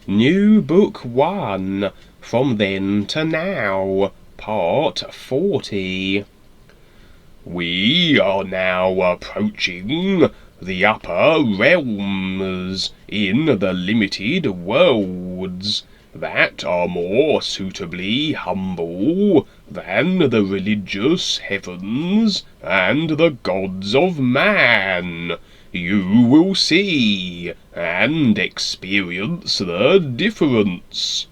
New Book 1, From Then to Now, Part 40. We are now approaching the upper realms in the limited worlds that are more suitably humble than the religious heavens and the gods of man. You will see and experience the difference.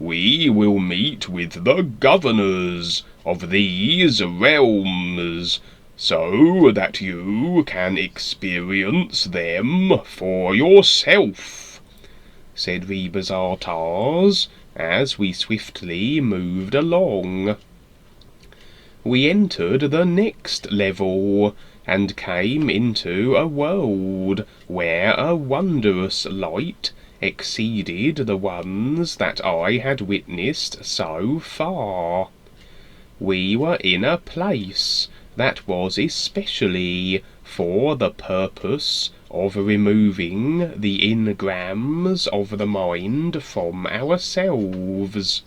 We will meet with the governors of these realms, so that you can experience them for yourself, said Rebazartars, as we swiftly moved along. We entered the next level, and came into a world where a wondrous light exceeded the ones that I had witnessed so far. We were in a place that was especially for the purpose of removing the engrams of the mind from ourselves.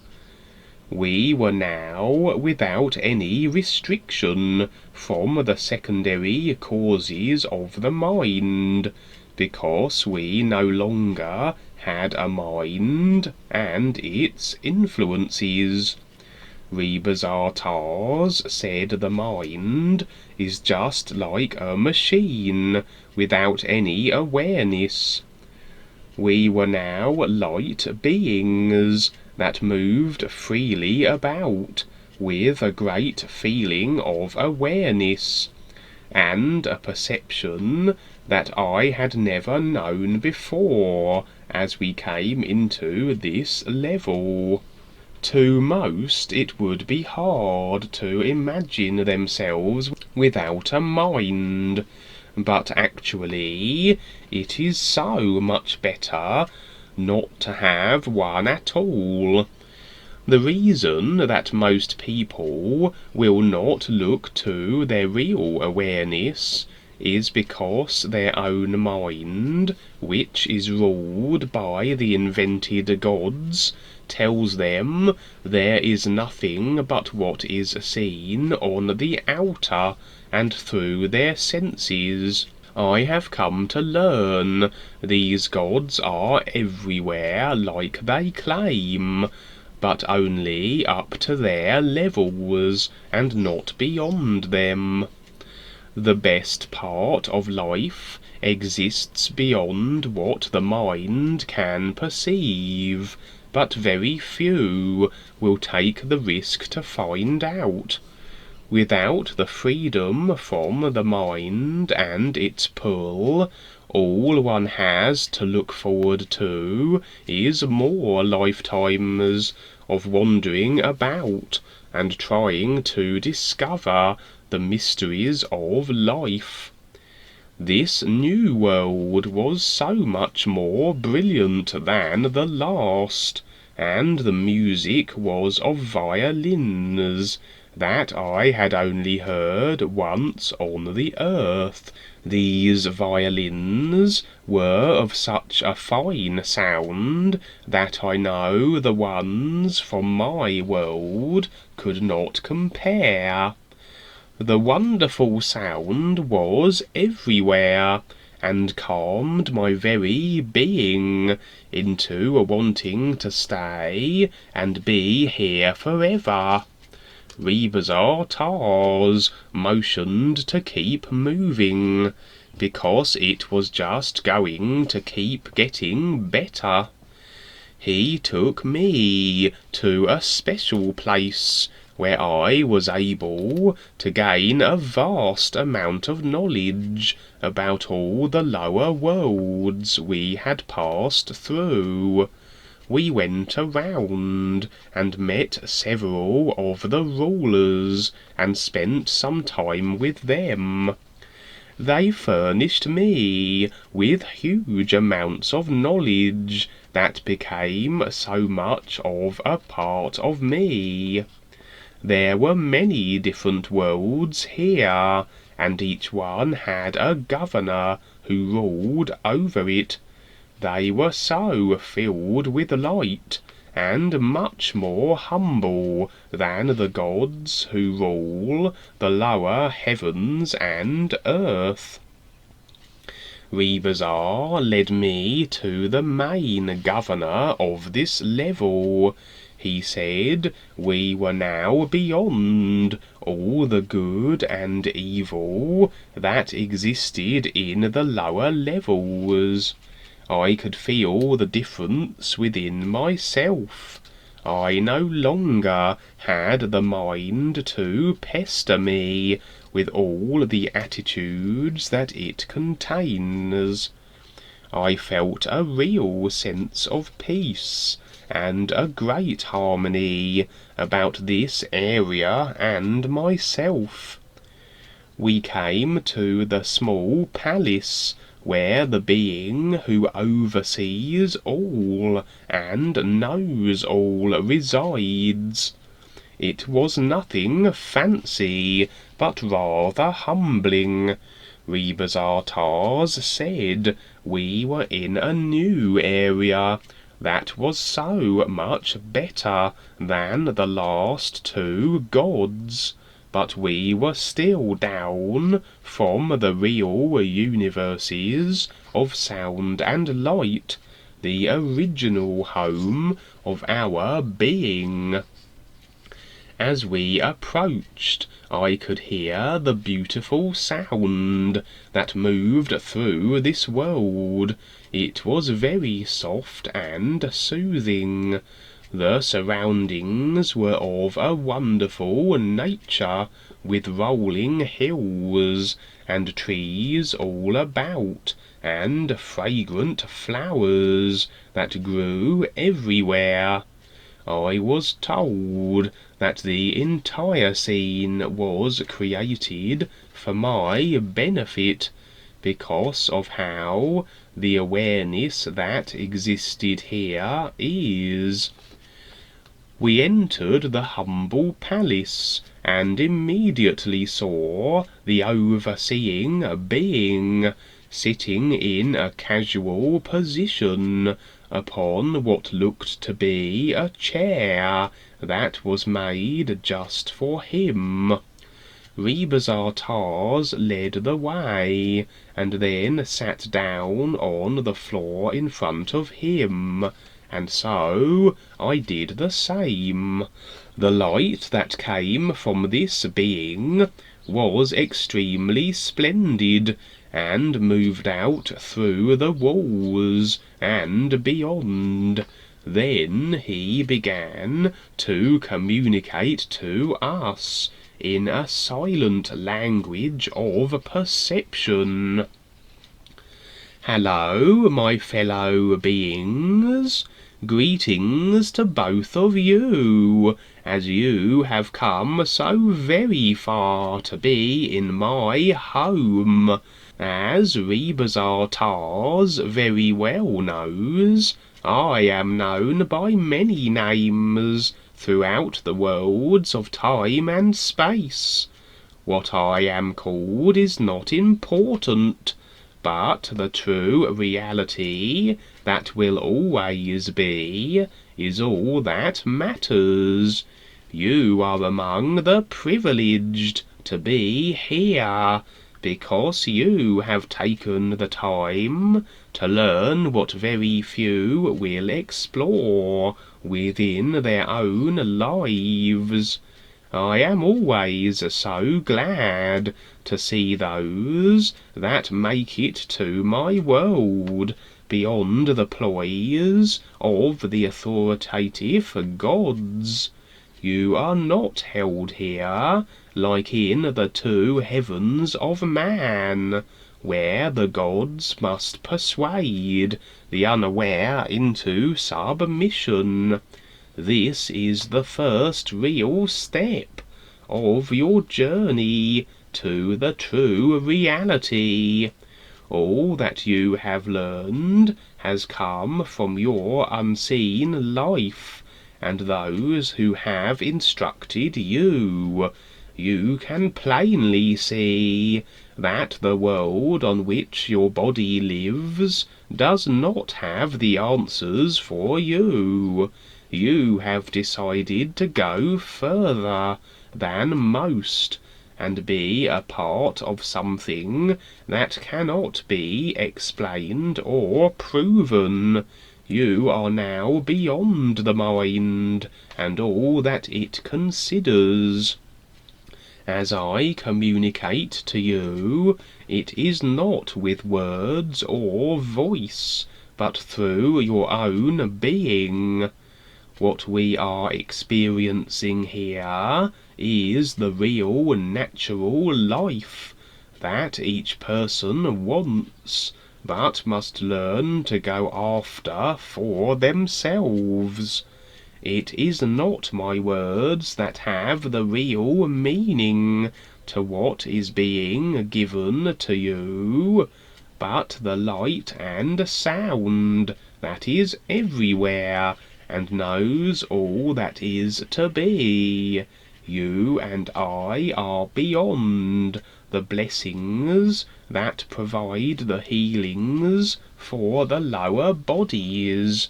We were now without any restriction from the secondary causes of the mind, because we no longer had a mind and its influences. Rebazartars said the mind is just like a machine without any awareness. We were now light beings that moved freely about with a great feeling of awareness, and a perception that I had never known before as we came into this level. To most it would be hard to imagine themselves without a mind, but actually it is so much better not to have one at all. The reason that most people will not look to their real awareness is because their own mind, which is ruled by the invented gods, tells them there is nothing but what is seen on the outer and through their senses. I have come to learn these gods are everywhere like they claim, but only up to their levels and not beyond them. The best part of life exists beyond what the mind can perceive, but very few will take the risk to find out. Without the freedom from the mind and its pull, all one has to look forward to is more lifetimes of wandering about and trying to discover the mysteries of life. This new world was so much more brilliant than the last, and the music was of violins that I had only heard once on the earth. These violins were of such a fine sound that I know the ones from my world could not compare. The wonderful sound was everywhere, and calmed my very being into a wanting to stay and be here forever. Rebazartars motioned to keep moving, because it was just going to keep getting better. He took me to a special place where I was able to gain a vast amount of knowledge about all the lower worlds we had passed through. We went around and met several of the rulers and spent some time with them. They furnished me with huge amounts of knowledge that became so much of a part of me. There were many different worlds here, and each one had a governor who ruled over it. They were so filled with light, and much more humble than the gods who rule the lower heavens and earth. Rebazar led me to the main governor of this level. He said we were now beyond all the good and evil that existed in the lower levels. I could feel the difference within myself. I no longer had the mind to pester me with all the attitudes that it contains. I felt a real sense of peace and a great harmony about this area and myself. We came to the small palace where the being who oversees all and knows all resides. It was nothing fancy, but rather humbling. Rebazar said we were in a new area that was so much better than the last two gods, but we were still down from the real universes of sound and light, the original home of our being. As we approached, I could hear the beautiful sound that moved through this world. It was very soft and soothing. The surroundings were of a wonderful nature, with rolling hills, and trees all about, and fragrant flowers that grew everywhere. I was told that the entire scene was created for my benefit, because of how the awareness that existed here is. We entered the humble palace, and immediately saw the overseeing being sitting in a casual position upon what looked to be a chair that was made just for him. Rebazar led the way, and then sat down on the floor in front of him, and so I did the same. The light that came from this being was extremely splendid, and moved out through the walls and beyond. Then he began to communicate to us in a silent language of perception. "Hello, my fellow beings. Greetings to both of you, as you have come so very far to be in my home. As Rebazar very well knows, I am known by many names throughout the worlds of time and space. What I am called is not important, but the true reality that will always be is all that matters. You are among the privileged to be here, because you have taken the time to learn what very few will explore within their own lives. I am always so glad to see those that make it to my world beyond the ploys of the authoritative gods. You are not held here like in the two heavens of man, where the gods must persuade the unaware into submission. This is the first real step of your journey to the true reality. All that you have learned has come from your unseen life, and those who have instructed you. you can plainly see that the world on which your body lives does not have the answers for you. You have decided to go further than most, and be a part of something that cannot be explained or proven. You are now beyond the mind, and all that it considers. As I communicate to you, it is not with words or voice, but through your own being. What we are experiencing here is the real natural life that each person wants, but must learn to go after for themselves. It is not my words that have the real meaning to what is being given to you, but the light and sound that is everywhere and knows all that is to be. You and I are beyond the blessings that provide the healings for the lower bodies.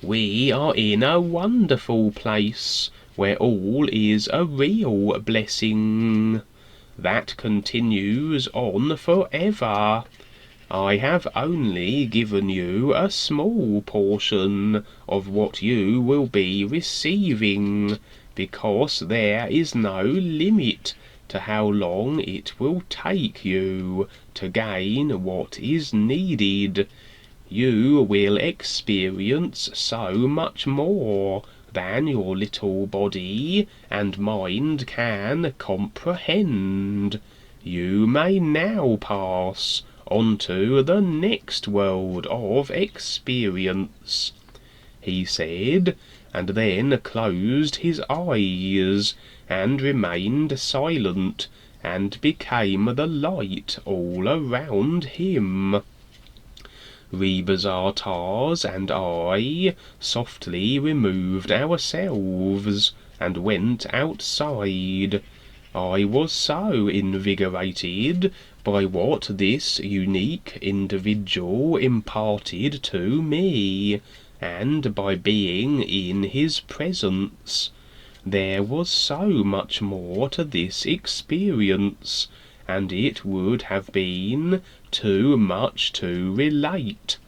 We are in a wonderful place where all is a real blessing that continues on forever. I have only given you a small portion of what you will be receiving, because there is no limit to how long it will take you to gain what is needed. You will experience so much more than your little body and mind can comprehend. You may now pass on to the next world of experience, he said, and then closed his eyes and remained silent and became the light all around him. Rebazar and I softly removed ourselves and went outside. I was so invigorated by what this unique individual imparted to me, and by being in his presence. There was so much more to this experience, and it would have been too much to relate.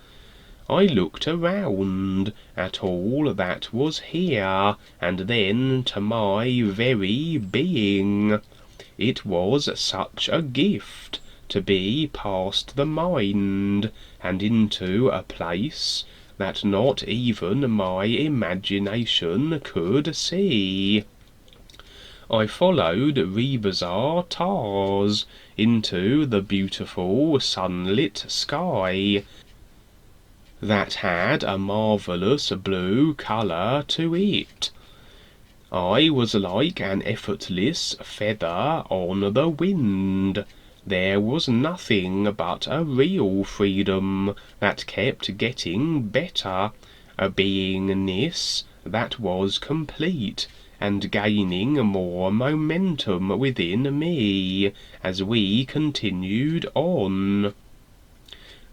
I looked around at all that was here, and then to my very being. It was such a gift to be past the mind, and into a place that not even my imagination could see. I followed Rebazar into the beautiful sunlit sky that had a marvellous blue colour to it. I was like an effortless feather on the wind. There was nothing but a real freedom that kept getting better, a beingness that was complete, and gaining more momentum within me as we continued on.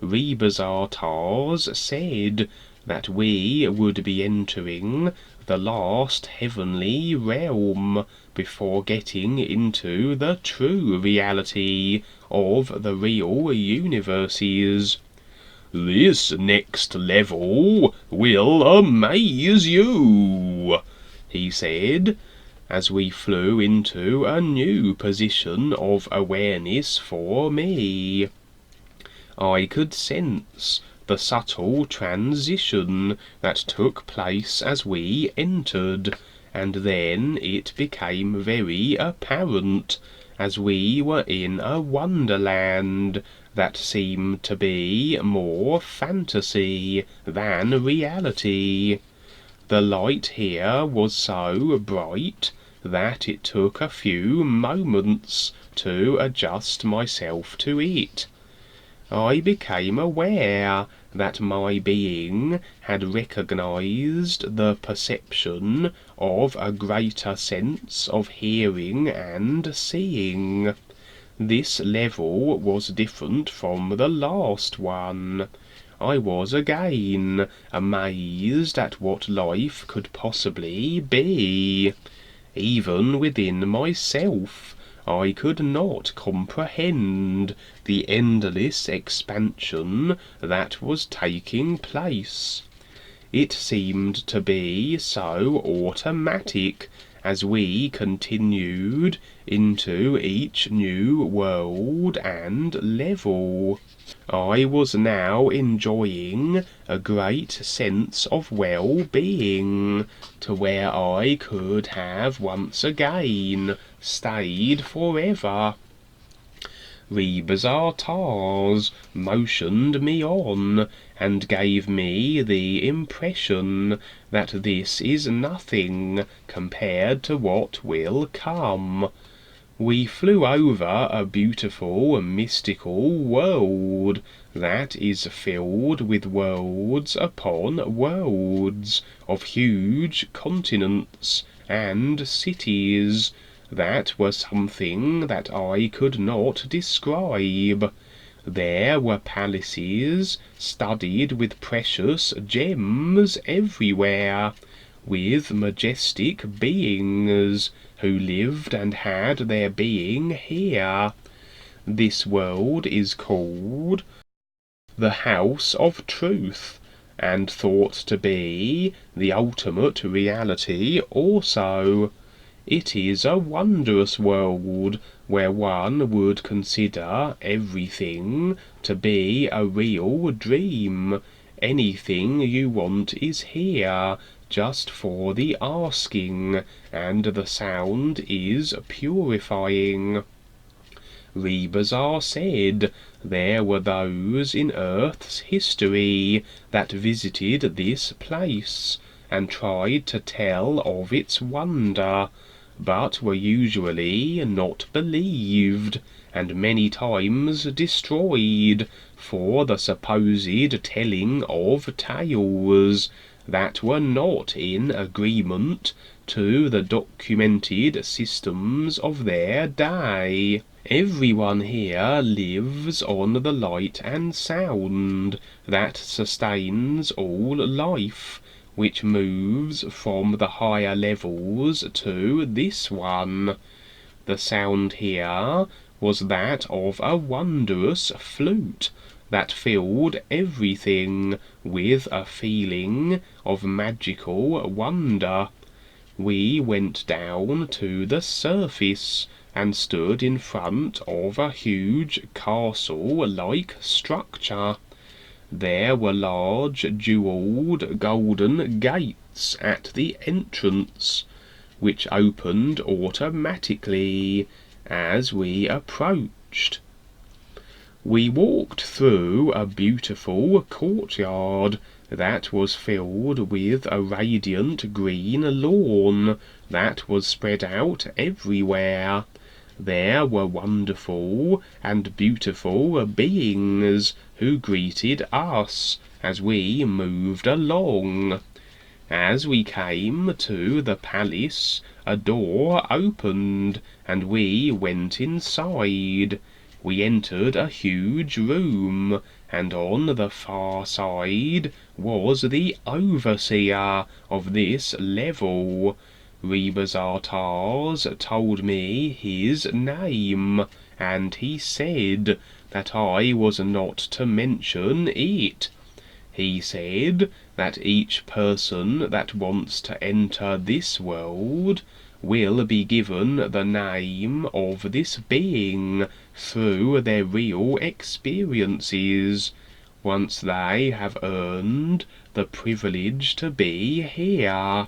Rebazar said that we would be entering the last heavenly realm before getting into the true reality of the real universes. "This next level will amaze you," he said, as we flew into a new position of awareness for me. I could sense the subtle transition that took place as we entered, and then it became very apparent as we were in a wonderland that seemed to be more fantasy than reality. The light here was so bright that it took a few moments to adjust myself to it. I became aware that my being had recognized the perception of a greater sense of hearing and seeing. This level was different from the last one. I was again amazed at what life could possibly be. Even within myself, I could not comprehend the endless expansion that was taking place. It seemed to be so automatic as we continued into each new world and level. I was now enjoying a great sense of well-being, to where I could have once again stayed forever. Rebazartars motioned me on, and gave me the impression that this is nothing compared to what will come. We flew over a beautiful mystical world that is filled with worlds upon worlds of huge continents and cities that were something that I could not describe. There were palaces studded with precious gems everywhere, with majestic beings who lived and had their being here. This world is called the House of Truth, and thought to be the ultimate reality also. It is a wondrous world where one would consider everything to be a real dream. Anything you want is here, just for the asking, and the sound is purifying. Rebazar said there were those in Earth's history that visited this place, and tried to tell of its wonder, but were usually not believed, and many times destroyed, for the supposed telling of tales that were not in agreement to the documented systems of their day. Everyone here lives on the light and sound that sustains all life, which moves from the higher levels to this one. The sound here was that of a wondrous flute that filled everything with a feeling of magical wonder. We went down to the surface and stood in front of a huge castle-like structure. There were large jewelled golden gates at the entrance, which opened automatically as we approached. We walked through a beautiful courtyard that was filled with a radiant green lawn that was spread out everywhere. There were wonderful and beautiful beings who greeted us as we moved along. As we came to the palace, a door opened, and we went inside. We entered a huge room, and on the far side was the overseer of this level. Rebazartars told me his name, and he said that I was not to mention it. He said that each person that wants to enter this world will be given the name of this being through their real experiences, once they have earned the privilege to be here.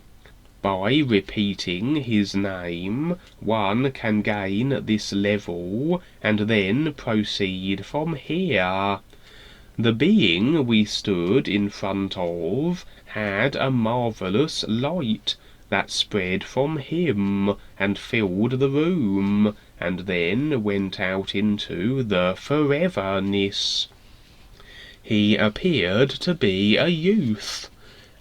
By repeating his name, one can gain this level and then proceed from here. The being we stood in front of had a marvellous light that spread from him and filled the room, and then went out into the foreverness. He appeared to be a youth,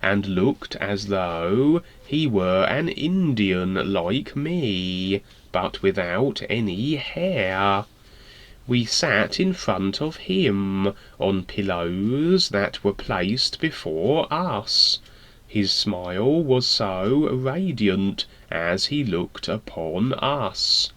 and looked as though he were an Indian like me, but without any hair. We sat in front of him, on pillows that were placed before us. His smile was so radiant as he looked upon us.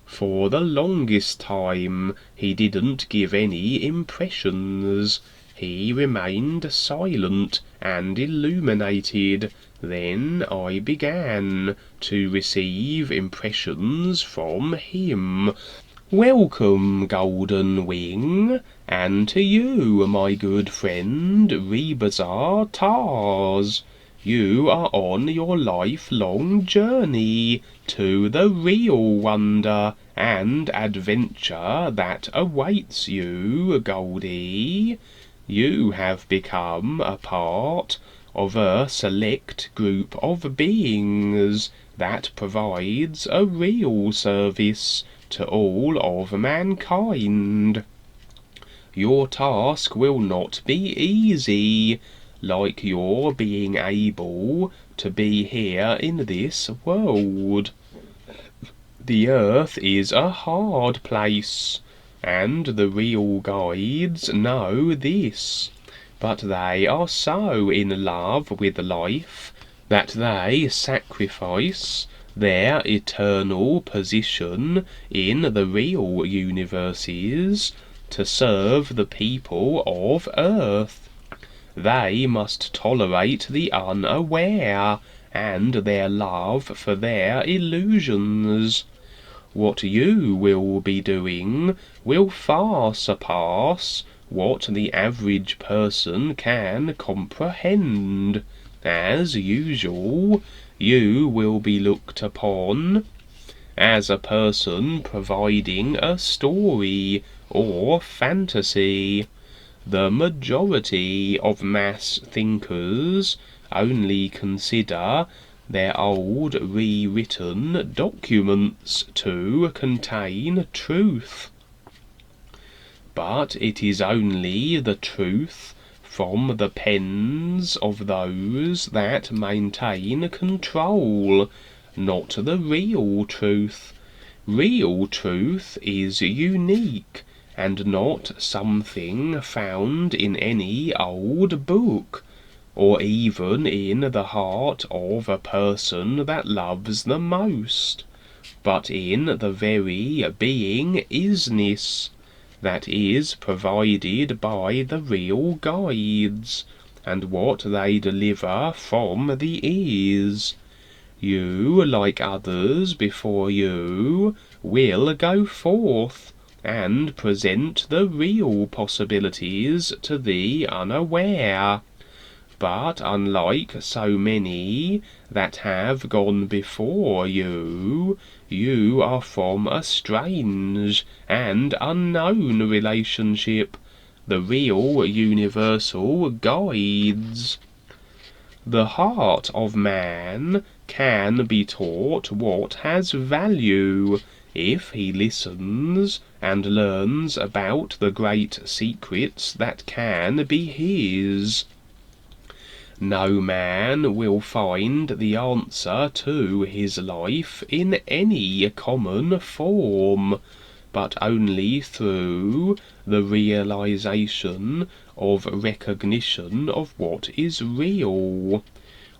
For the longest time he didn't give any impressions. He remained silent and illuminated. Then I began to receive impressions from him. Welcome, Golden Wing, and to you, my good friend Rebazar Tars. You are on your lifelong journey to the real wonder and adventure that awaits you, Goldie. You have become a part of a select group of beings that provides a real service to all of mankind. Your task will not be easy, like your being able to be here in this world. The earth is a hard place, and the real guides know this, but they are so in love with life that they sacrifice their eternal position in the real universes to serve the people of Earth. They must tolerate the unaware and their love for their illusions. What you will be doing will far surpass what the average person can comprehend. As usual, you will be looked upon as a person providing a story or fantasy. The majority of mass thinkers only consider their old rewritten documents to contain truth. But it is only the truth from the pens of those that maintain control, not the real truth. Real truth is unique, and not something found in any old book, or even in the heart of a person that loves the most, but in the very being-isness that is provided by the real guides, and what they deliver from the ears. You, like others before you, will go forth and present the real possibilities to the unaware. But unlike so many that have gone before you, you are from a strange and unknown relationship, the real universal guides. The heart of man can be taught what has value, if he listens and learns about the great secrets that can be his. No man will find the answer to his life in any common form, but only through the realization of recognition of what is real.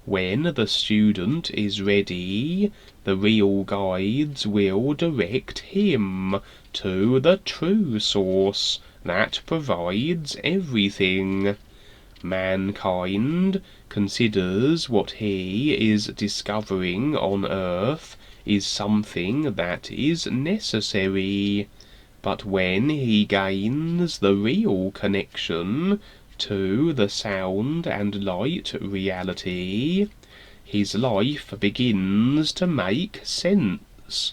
When the student is ready, the real guides will direct him to the true source that provides everything. Mankind considers what he is discovering on earth is something that is necessary, but when he gains the real connection to the sound and light reality, his life begins to make sense.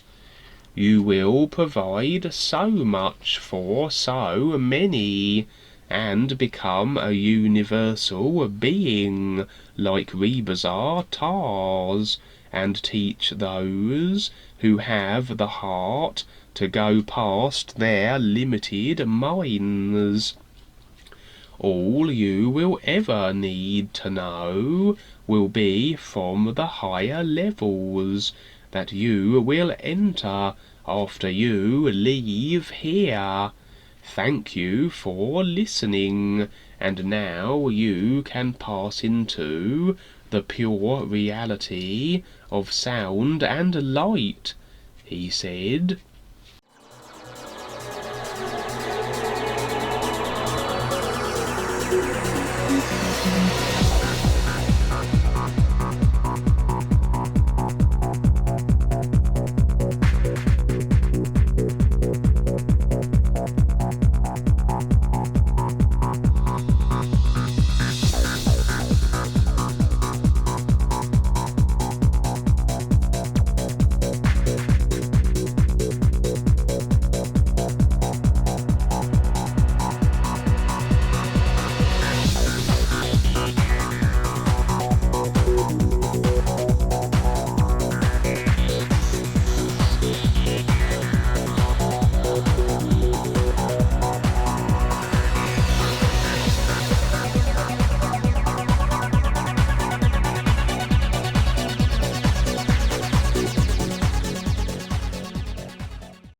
You will provide so much for so many, and become a universal being like Rebazar Tars, and teach those who have the heart to go past their limited minds. All you will ever need to know will be from the higher levels that you will enter after you leave here. Thank you for listening, and now you can pass into the pure reality of sound and light, he said.